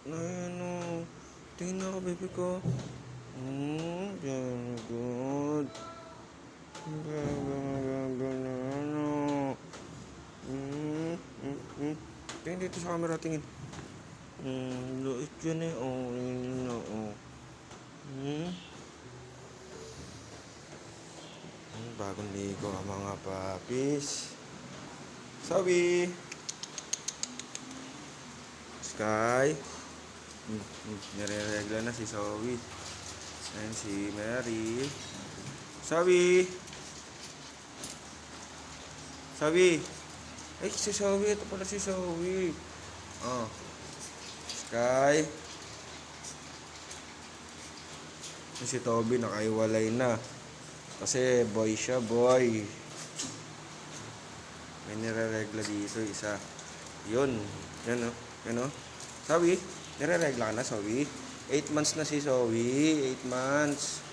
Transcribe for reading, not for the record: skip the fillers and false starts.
Ayan o. Tingin na ako, baby ko. Very good. Banana. Tingin dito sa camera, tingin. Luit yun eh. Oh, yun na, oh. Bagong ligo ang mga papis. Sabi. Sky. Nire-regla na si Zoe. Ayan si Mary. Sabi. Sabi. Ay, si Zoe. Ito pala si Zoe. Oh. Sky. Si Toby nakaiwalay na. Kasi boy siya, boy. May nire-regla dito, isa. Yun. Yan o. Yan o. Zoe. Nire-regla ka na, Zoe. 8 months na si Zoe. 8 months.